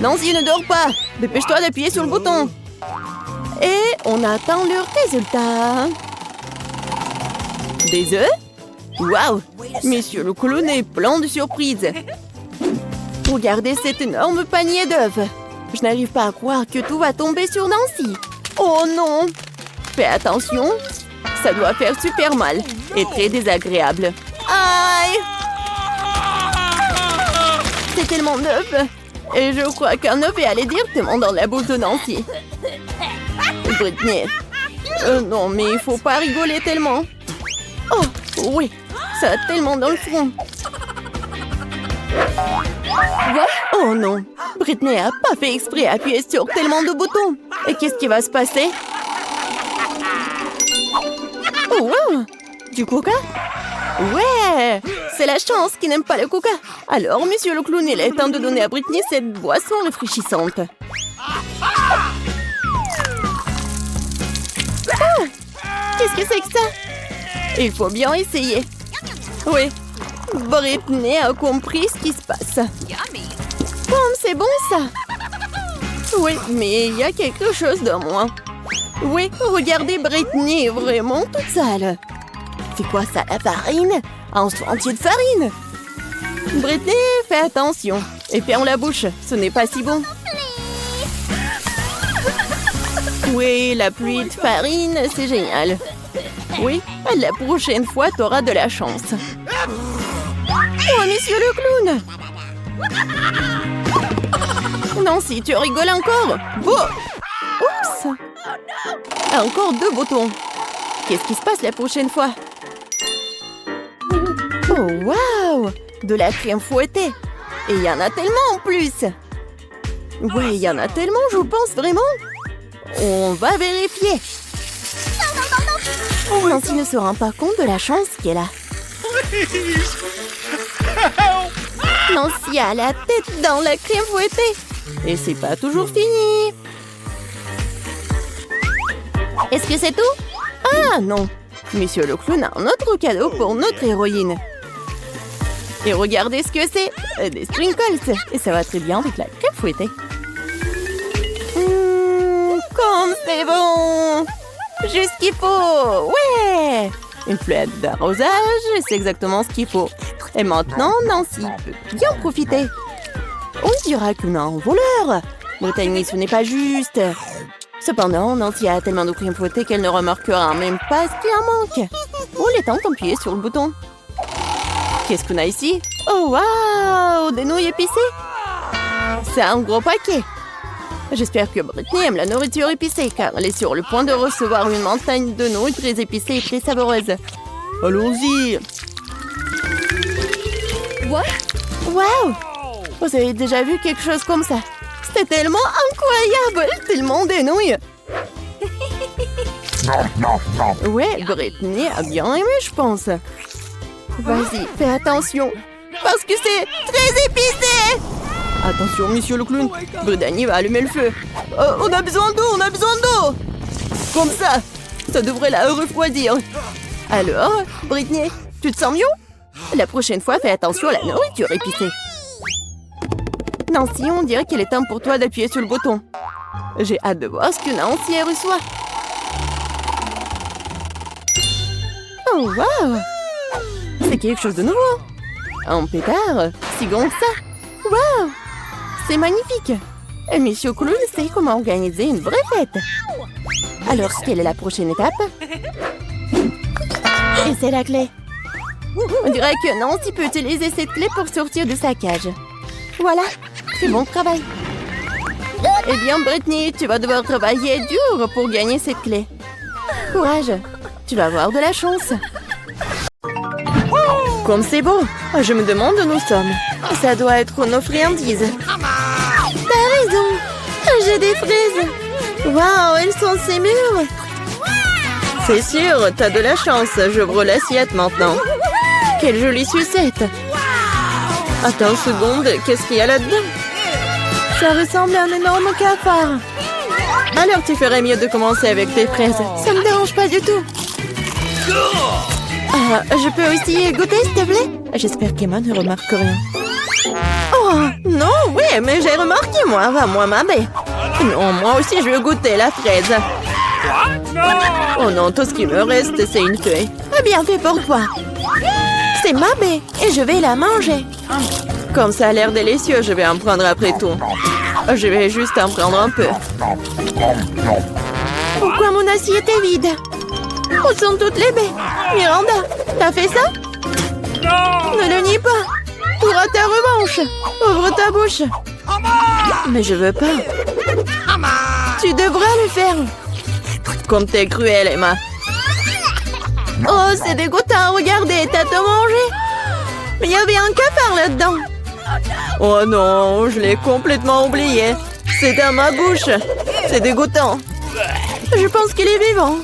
Nancy, ne dors pas. Dépêche-toi d'appuyer sur le bouton. Et on attend le résultat. Des œufs? Waouh! Monsieur le clown est plein de surprises. Regardez cet énorme panier d'œufs. Je n'arrive pas à croire que tout va tomber sur Nancy. Oh non! Fais attention. Ça doit faire super mal et très désagréable. Aïe! C'est tellement neuf. Et je crois qu'un œuf est allé directement dans la bouche de Nancy. Brittany. Non, mais il faut pas rigoler tellement. Oh, oui. Ça a tellement dans le front. Oh non, Britney a pas fait exprès d'appuyer sur tellement de boutons. Et qu'est-ce qui va se passer? Oh wow, du coca? Ouais, c'est la chance qui n'aime pas le coca. Alors, monsieur le clown, il est temps de donner à Britney cette boisson rafraîchissante. Ah, qu'est-ce que c'est que ça? Il faut bien essayer. Oui, Britney a compris ce qui se passe. C'est bon ça. Oui, mais il y a quelque chose de moins. Oui, regardez, Britney est vraiment toute sale. C'est quoi ça, la farine? Un seau entier de farine? Britney, fais attention. Et ferme la bouche, ce n'est pas si bon. Oui, la pluie de farine, c'est génial. Oui, la prochaine fois, t'auras de la chance. Oh, monsieur le clown! Nancy, tu rigoles encore? Bon! Oups! Encore 2 boutons. Qu'est-ce qui se passe la prochaine fois? Oh, waouh! De la crème fouettée. Et il y en a tellement en plus. Ouais, il y en a tellement, je pense vraiment. On va vérifier. Nancy ne se rend pas compte de la chance qu'elle a. Nancy a la tête dans la crème fouettée. Et c'est pas toujours fini. Est-ce que c'est tout? Ah non. Monsieur le clown a un autre cadeau pour notre héroïne. Et regardez ce que c'est. Des sprinkles. Et ça va très bien avec la crème fouettée. Comme c'est bon. Juste ce qu'il faut. Ouais. Une flûte d'arrosage, c'est exactement ce qu'il faut. Et maintenant, Nancy peut bien profiter. On dira qu'on a un voleur. Brittany, ce n'est pas juste. Cependant, Nancy a tellement de crème fouettée qu'elle ne remarquera même pas ce qui en manque. Oh, il est temps d'appuyer sur le bouton. Qu'est-ce qu'on a ici? Oh, waouh! Des nouilles épicées? C'est un gros paquet. J'espère que Britney aime la nourriture épicée, car elle est sur le point de recevoir une montagne de nouilles très épicées et très savoureuses. Allons-y! Waouh! Vous avez déjà vu quelque chose comme ça? C'était tellement incroyable! Tellement des nouilles! Ouais, Britney a bien aimé, je pense. Vas-y, fais attention, parce que c'est très épicé! Attention, monsieur le clown, Brittany va allumer le feu. On a besoin d'eau, on a besoin d'eau! Comme ça devrait la refroidir. Alors, Britney, tu te sens mieux? La prochaine fois, fais attention à la nourriture épicée. Nancy, on dirait qu'il est temps pour toi d'appuyer sur le bouton. J'ai hâte de voir ce que Nancy reçoit. Oh, waouh! C'est quelque chose de nouveau. Un pétard, si grand que ça. Waouh! C'est magnifique. Et monsieur Clown sait comment organiser une vraie fête. Alors, quelle est la prochaine étape? Et c'est la clé. On dirait que Nancy peut utiliser cette clé pour sortir de sa cage. Voilà, c'est bon travail. Eh bien, Britney, tu vas devoir travailler dur pour gagner cette clé. Courage, tu vas avoir de la chance. Comme c'est beau, je me demande où nous sommes. Ça doit être nos friandises. T'as raison, j'ai des fraises. Waouh, elles sont si mûres. C'est sûr, t'as de la chance. J'ouvre l'assiette maintenant. Quelle jolie sucette. Attends une seconde, qu'est-ce qu'il y a là-dedans? Ça ressemble à un énorme cafard. Alors tu ferais mieux de commencer avec tes fraises. Ça me dérange pas du tout. Ah, je peux aussi goûter, s'il te plaît? J'espère qu'Emma ne remarque rien. Oh, non, oui, mais j'ai remarqué, moi. Va, moi, ma baie. Non, moi aussi, je veux goûter la fraise. Oh non, tout ce qui me reste, c'est une feuille. Bien fait pour toi. C'est ma baie et je vais la manger. Comme ça a l'air délicieux, je vais en prendre après tout. Je vais juste en prendre un peu. Pourquoi mon assiette est vide? Où sont toutes les baies? Miranda, t'as fait ça? Ne le nie pas. Tu auras ta revanche. Ouvre ta bouche. Mais je veux pas. Tu devras le faire. Comme t'es cruelle, Emma. Oh, c'est dégoûtant. Regardez, t'as tout mangé. Mais il y avait un cafard là-dedans. Oh non, je l'ai complètement oublié. C'est dans ma bouche. C'est dégoûtant. Je pense qu'il est vivant.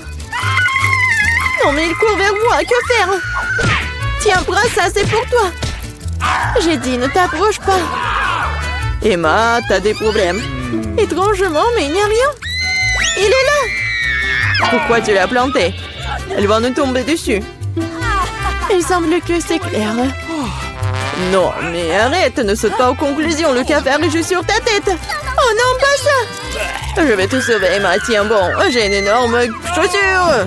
Non mais il court vers moi, que faire? Tiens, prends ça, c'est pour toi. J'ai dit, ne t'approche pas. Emma, t'as des problèmes. Étrangement, mais il n'y a rien. Il est là. Pourquoi tu l'as planté? Elle va nous tomber dessus. Il semble que c'est clair. Non, mais arrête, ne saute pas aux conclusions. Le cafard est juste sur ta tête. Oh non, pas ça. Je vais te sauver, Emma. Tiens, bon, j'ai une énorme chaussure.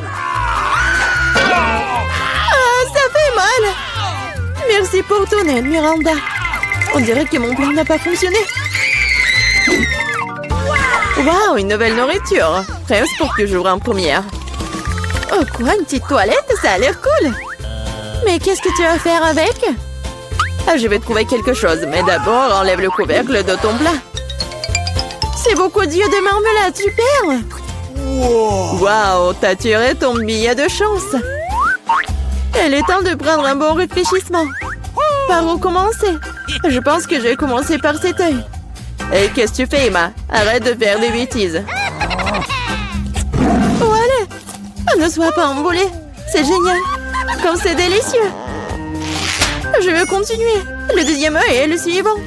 Ah, ça fait mal. Merci pour ton aide, Miranda. On dirait que mon plan n'a pas fonctionné. Waouh, une nouvelle nourriture. Prête pour que j'ouvre en première. Oh quoi, une petite toilette? Ça a l'air cool. Mais qu'est-ce que tu vas faire avec? Ah, je vais trouver quelque chose, mais d'abord, enlève le couvercle de ton plat. C'est beaucoup d'yeux de marmelade, super! Waouh, t'as tiré ton billet de chance. Il est temps de prendre un bon réfléchissement. Par où commencer? Je pense que je vais commencer par cet œil. Et qu'est-ce que tu fais, Emma? Arrête de faire des bêtises. Oh, allez! Ne sois pas emballée. C'est génial. Comme c'est délicieux. Je veux continuer. Le deuxième œil est le suivant.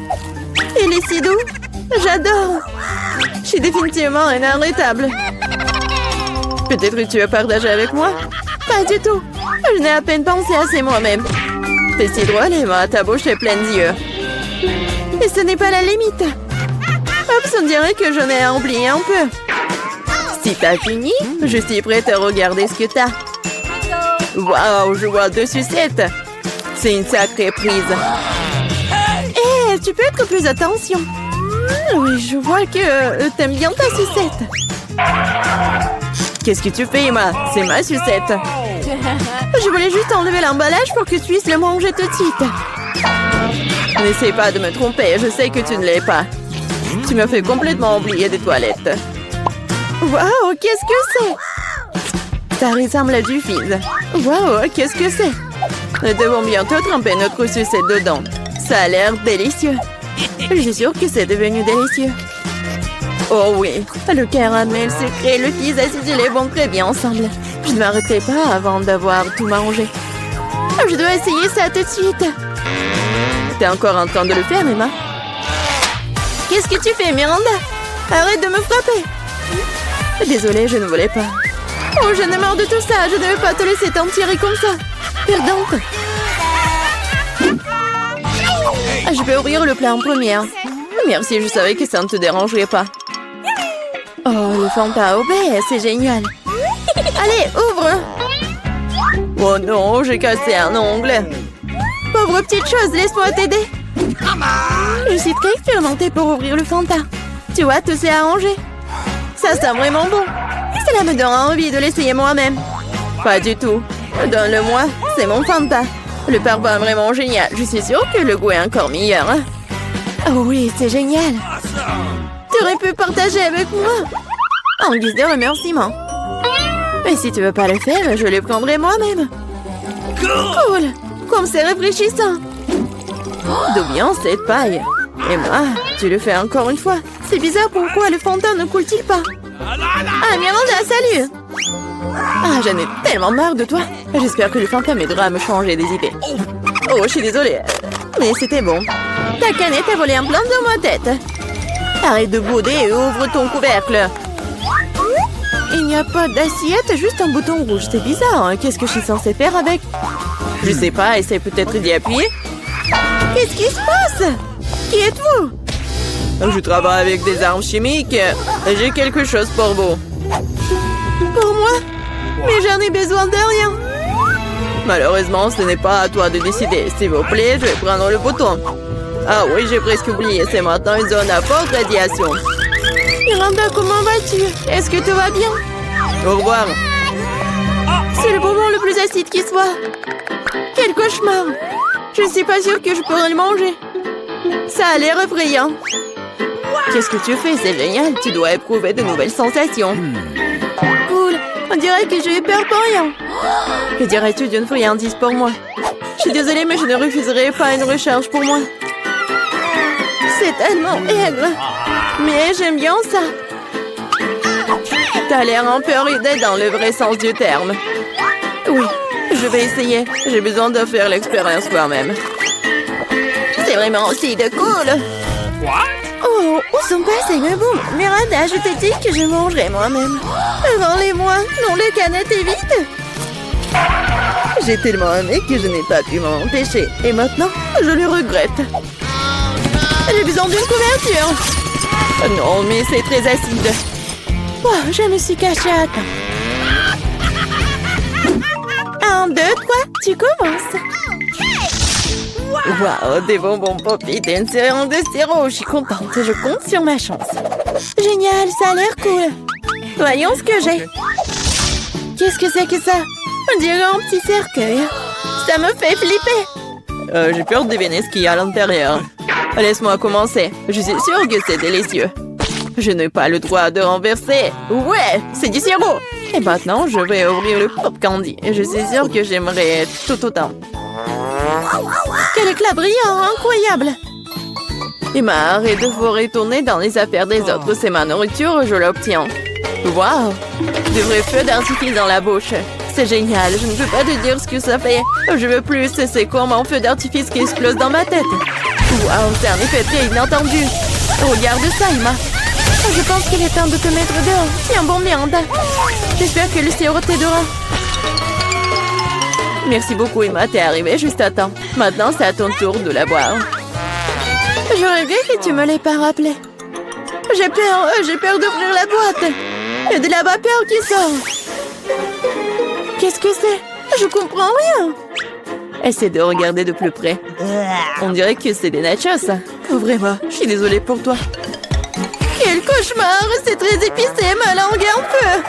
Il est si doux. J'adore. Je suis définitivement inarrêtable. Peut-être que tu veux partager avec moi? Pas du tout. Je n'ai à peine pensé à c'est moi-même. C'est si drôle, Emma. Ta bouche est pleine d'yeux. Et ce n'est pas la limite. Oups, on dirait que j'en ai oublié un peu. Si t'as fini, je suis prête à regarder ce que t'as. Waouh, je vois 2 sucettes. C'est une sacrée prise. Hé, tu peux être plus attention. Oui, je vois que t'aimes bien ta sucette. Qu'est-ce que tu fais, Emma? C'est ma sucette. Je voulais juste enlever l'emballage pour que tu puisses le manger tout de suite. N'essaie pas de me tromper, je sais que tu ne l'es pas. Tu m'as fait complètement oublier des toilettes. Waouh, qu'est-ce que c'est? Ça ressemble à du fizz. Waouh, qu'est-ce que c'est? Nous devons bientôt tremper notre sucette dedans. Ça a l'air délicieux. Je suis sûre que c'est devenu délicieux. Oh oui, le caramel sucré et le fizz acidulé vont très bien ensemble. Je ne m'arrêterai pas avant d'avoir tout mangé. Je dois essayer ça tout de suite. T'es encore en train de le faire, Emma? Qu'est-ce que tu fais, Miranda? Arrête de me frapper. Désolée, je ne voulais pas. Oh, j'en ai marre de tout ça. Je ne vais pas te laisser t'en tirer comme ça. Perdante. Je vais ouvrir le plat en première. Merci, je savais que ça ne te dérangerait pas. Oh, le Fanta au baie, c'est génial. Allez, ouvre. Oh non, j'ai cassé un ongle. Pauvre petite chose, laisse-moi t'aider. Je suis très expérimentée pour ouvrir le Fanta. Tu vois, tout s'est arrangé. Ça sent vraiment bon. Cela me donne envie de l'essayer moi-même. Pas du tout. Donne-le-moi, c'est mon Fanta. Le parfum est vraiment génial. Je suis sûre que le goût est encore meilleur. Hein? Oh oui, c'est génial. Tu aurais pu partager avec moi. En guise de remerciement. Mais si tu veux pas le faire, je le prendrai moi-même. Cool. Comme c'est rafraîchissant. D'où vient cette paille? Emma, tu le fais encore une fois. C'est bizarre, pourquoi le Fanta ne coule-t-il pas? Ah, Miranda, salut! Ah, j'en ai tellement marre de toi. J'espère que le Fanta m'aidera à me changer des idées. Oh, je suis désolée. Mais c'était bon. Ta canette a volé un plan dans ma tête. Arrête de bouder et ouvre ton couvercle. Il n'y a pas d'assiette, juste un bouton rouge. C'est bizarre, hein? Qu'est-ce que je suis censée faire avec? Je sais pas, essaie peut-être d'y appuyer. Qu'est-ce qui se passe? Qui êtes-vous? Je travaille avec des armes chimiques. J'ai quelque chose pour vous. Pour moi? Mais j'en ai besoin de rien. Malheureusement, ce n'est pas à toi de décider. S'il vous plaît, je vais prendre le bouton. Ah oui, j'ai presque oublié. C'est maintenant une zone à forte radiation. Miranda, comment vas-tu? Est-ce que tout va bien? Au revoir. C'est le bonbon le plus acide qui soit. Quel cauchemar. Je ne suis pas sûre que je pourrais le manger. Ça a l'air effrayant. Qu'est-ce que tu fais? C'est génial. Tu dois éprouver de nouvelles sensations. Cool. On dirait que j'ai eu peur pour rien. Que dirais-tu d'une friandise pour moi? Je suis désolée, mais je ne refuserai pas une recharge pour moi. C'est tellement aigre. Mais j'aime bien ça. T'as l'air un peu ridé dans le vrai sens du terme. Oui, je vais essayer. J'ai besoin de faire l'expérience moi-même. C'est vraiment aussi de cool. Oh, où sont passés mes bons? Miranda, je t'ai dit que je mangerais moi-même. Vends-les-moi. Non, le canette est vide. J'ai tellement aimé que je n'ai pas pu m'en empêcher. Et maintenant, je le regrette. J'ai besoin d'une couverture. Non, mais c'est très acide. Oh, je me suis cachée à temps. 1, 2, 3, tu commences. Wow, des bonbons Poppy, t'es une série de sirop. Je suis contente, je compte sur ma chance. Génial, ça a l'air cool. Voyons ce que j'ai. Qu'est-ce que c'est que ça? On dirait un petit cercueil. Ça me fait flipper. J'ai peur de deviner ce qu'il y a à l'intérieur. Laisse-moi commencer. Je suis sûre que c'est délicieux. Je n'ai pas le droit de renverser. Ouais, c'est du sirop. Et maintenant, je vais ouvrir le pop candy. Et je suis sûre que j'aimerais tout autant. Quel éclat brillant, incroyable. Emma, arrête de vous retourner dans les affaires des autres. C'est ma nourriture, je l'obtiens. Waouh, de vrais feux d'artifice dans la bouche. C'est génial, je ne peux pas te dire ce que ça fait. Je veux plus, c'est comme un feu d'artifice qui explose dans ma tête. Waouh, c'est un effet très inattendu. Regarde ça, Emma. Je pense qu'il est temps de te mettre dehors. Tiens bon, Miranda. J'espère que le sirop t'aidera. Merci beaucoup, Emma, t'es arrivée juste à temps. Maintenant, c'est à ton tour de la boire. J'aurais bien que tu me l'aies pas rappelé. J'ai peur d'ouvrir la boîte. Il y a de la vapeur qui sort. Qu'est-ce que c'est? Je comprends rien. Essaie de regarder de plus près. On dirait que c'est des nachos. Vraiment, je suis désolée pour toi. Quel cauchemar! C'est très épicé, ma langue est en feu.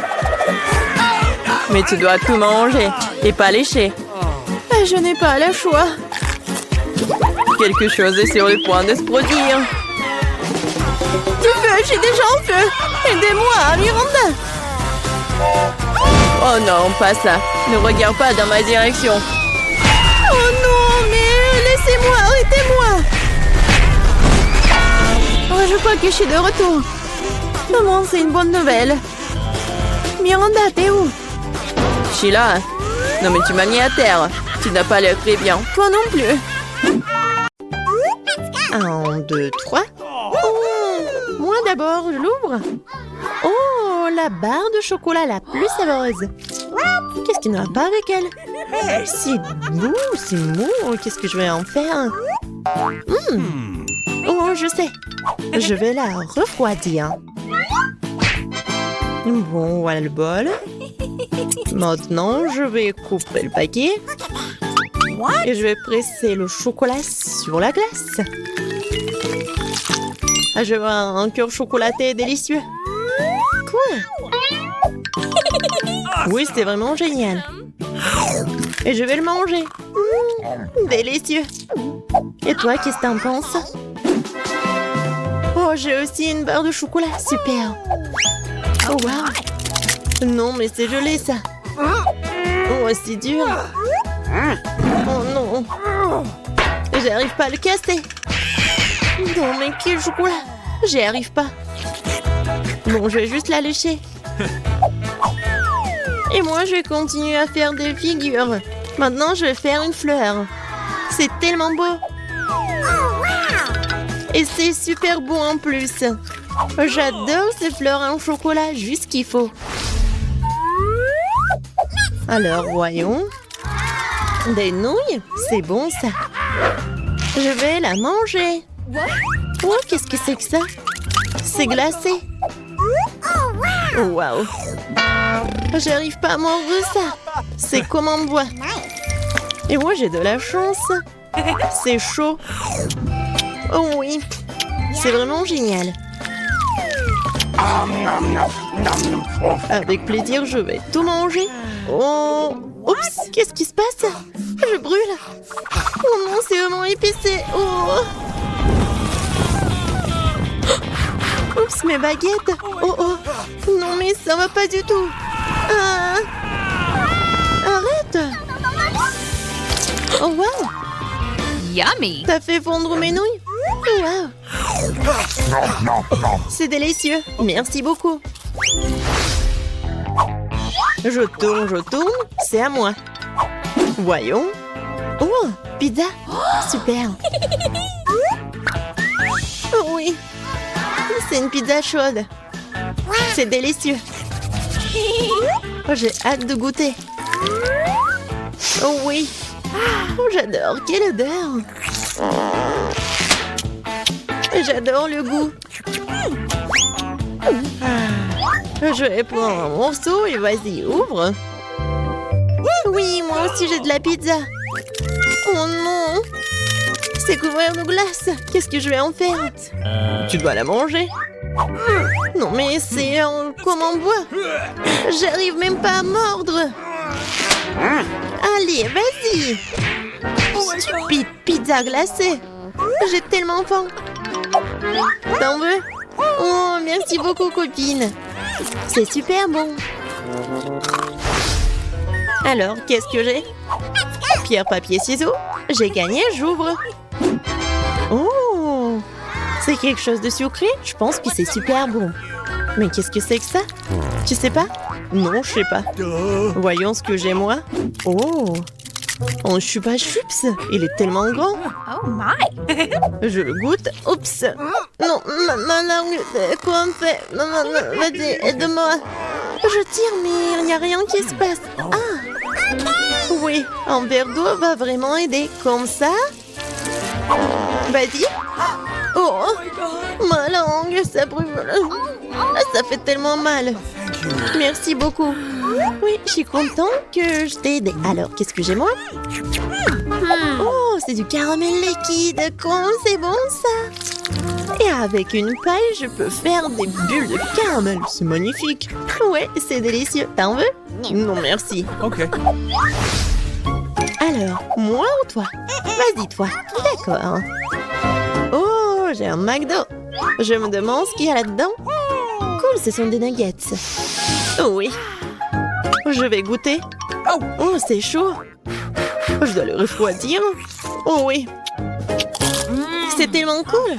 Mais tu dois tout manger et pas lécher. Je n'ai pas le choix. Quelque chose est sur le point de se produire. Du feu, je suis déjà en feu. Aidez-moi, Miranda. Oh non, pas ça. Ne regarde pas dans ma direction. Oh non, mais laissez-moi, arrêtez-moi. Oh, je crois que je suis de retour. Maman, c'est une bonne nouvelle. Miranda, t'es où? Je suis là. Non mais tu m'as mis à terre. Tu n'as pas l'air très bien. Toi non plus. 1, 2, 3. Oh, moi d'abord, je l'ouvre. Oh, la barre de chocolat la plus savoureuse. Qu'est-ce qui ne va pas avec elle? C'est mou, c'est mou. Qu'est-ce que je vais en faire? Oh, je sais. Je vais la refroidir. Bon, voilà le bol. Maintenant, je vais couper le paquet. Et je vais presser le chocolat sur la glace. Ah, je vois un cœur chocolaté délicieux. Quoi? Oui, c'est vraiment génial. Et je vais le manger. Délicieux. Et toi, qu'est-ce que t'en penses? Oh, j'ai aussi une barre de chocolat. Super. Oh, wow. Non, mais c'est gelé, ça. Oh, c'est dur. Oh, non. J'arrive pas à le casser. Non, mais quel chocolat. J'y arrive pas. Bon, je vais juste la lécher. Et moi, je vais continuer à faire des figures. Maintenant, je vais faire une fleur. C'est tellement beau. Et c'est super beau en plus. J'adore ces fleurs en chocolat, juste ce qu'il faut. Alors, voyons. Des nouilles, c'est bon ça. Je vais la manger. Oh, qu'est-ce que c'est que ça? C'est glacé. Waouh. J'arrive pas à mordre ça. C'est comme en bois. Et moi, j'ai de la chance. C'est chaud. Oh oui. C'est vraiment génial. Avec plaisir, je vais tout manger. Oh, oups, qu'est-ce qui se passe? Je brûle. Oh non, c'est vraiment épicé. Oh. Oups, mes baguettes. Oh oh. Non, mais ça va pas du tout. Arrête. Oh wow. Yummy! T'as fait fondre mes nouilles? Wow. C'est délicieux. Merci beaucoup. Je tourne. C'est à moi. Voyons. Oh, pizza. Super. Oh oui. C'est une pizza chaude. C'est délicieux. Oh, j'ai hâte de goûter. Oh oui. Oh, j'adore. Quelle odeur. J'adore le goût. Je vais prendre un morceau et vas-y, ouvre. Oui, moi aussi j'ai de la pizza. Oh non. C'est couvert de glace. Qu'est-ce que je vais en faire? Tu dois la manger. Non mais c'est comme en bois. J'arrive même pas à mordre. Allez, vas-y. Stupide pizza glacée. J'ai tellement faim. T'en veux? Oh, merci beaucoup, copine. C'est super bon. Alors, qu'est-ce que j'ai? Pierre, papier, ciseaux. J'ai gagné, j'ouvre. Oh, c'est quelque chose de sucré? Je pense que c'est super bon. Mais qu'est-ce que c'est que ça? Tu sais pas? Non, je sais pas. Voyons ce que j'ai moi. Oh, un chupa chups. Il est tellement grand. Oh my! Je le goûte. Oups. Non, ma langue. Quoi on fait? Non, vas-y, aide-moi. Je tire, mais il n'y a rien qui se passe. Ah! Oui, un verre d'eau va vraiment aider. Comme ça? Vas-y. Oh! Ma langue, ça brûle. Ça fait tellement mal. Merci beaucoup. Oui, je suis contente que je t'ai aidé. Alors, qu'est-ce que j'ai moi? Oh, c'est du caramel liquide. Comment c'est bon ça? Et avec une paille, je peux faire des bulles de caramel. C'est magnifique. Ouais, c'est délicieux. T'en veux? Non, merci. Ok. Alors, moi ou toi? Vas-y, toi. D'accord. Oh, j'ai un McDo. Je me demande ce qu'il y a là-dedans. Cool, ce sont des nuggets. Oh oui. Je vais goûter. Oh, c'est chaud. Je dois le refroidir. Oh oui. C'est tellement cool.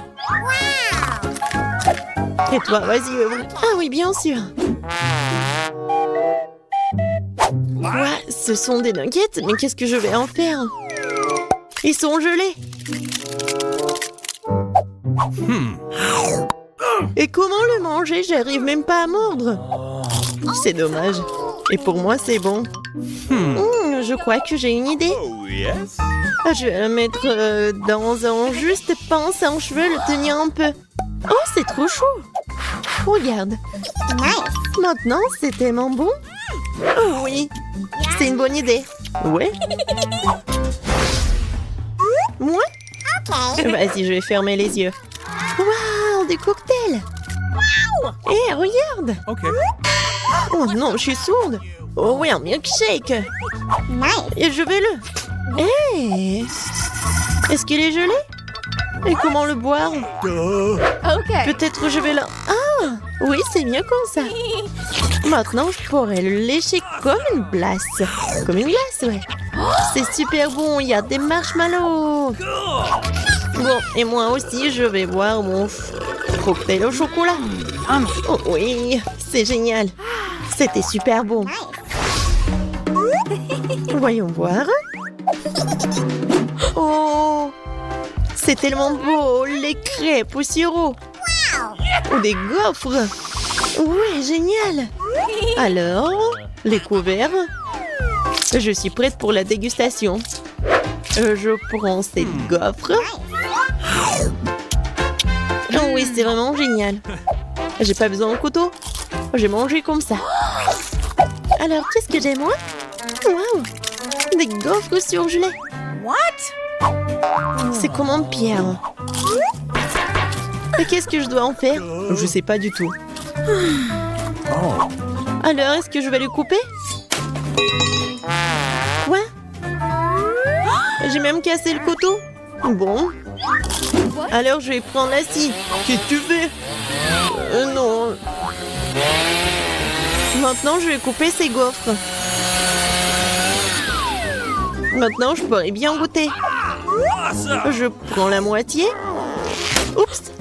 Et toi, vas-y, ouvre. Ah oui, bien sûr. Ouais, ce sont des nuggets, mais qu'est-ce que je vais en faire? Ils sont gelés. Et comment le manger? J'arrive même pas à mordre. C'est dommage. Et pour moi, c'est bon. Je crois que j'ai une idée. Je vais le mettre dans un juste pince en cheveux, le tenir un peu. Oh, c'est trop chaud. Regarde. Maintenant, c'est tellement bon. Oh oui, c'est une bonne idée. Ouais. Moi? Vas-y, je vais fermer les yeux. Waouh, des cocktails. Hé, regarde. Ok. Oh non, je suis sourde. Oh oui, un milkshake. Et je vais le... Hé, est-ce qu'il est gelé? Et comment le boire? Peut-être je vais le... Ah, oui, c'est mieux comme ça. Maintenant, je pourrais le lécher comme une glace. Comme une glace, ouais. C'est super bon, il y a des marshmallows. Bon, et moi aussi, je vais boire mon cocktail au chocolat. Oh oui, c'est génial. C'était super bon. Voyons voir. Oh, c'est tellement beau, les crêpes au sirop. Ou des gaufres. Ouais, génial. Alors, les couverts. Je suis prête pour la dégustation. Je prends cette gaufre. Oh oui, c'est vraiment génial. J'ai pas besoin de couteau. J'ai mangé comme ça. Alors, qu'est-ce que j'ai moi? Waouh, des gaufres surgelées. C'est comme en pierre. Et qu'est-ce que je dois en faire? Je sais pas du tout. Alors, est-ce que je vais le couper? Quoi? J'ai même cassé le couteau. Bon. Alors, je vais prendre la scie. Qu'est-ce que tu fais? Non. Maintenant, je vais couper ces gaufres. Maintenant, je pourrais bien goûter. Je prends la moitié. Oups.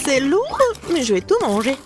C'est lourd, mais je vais tout manger.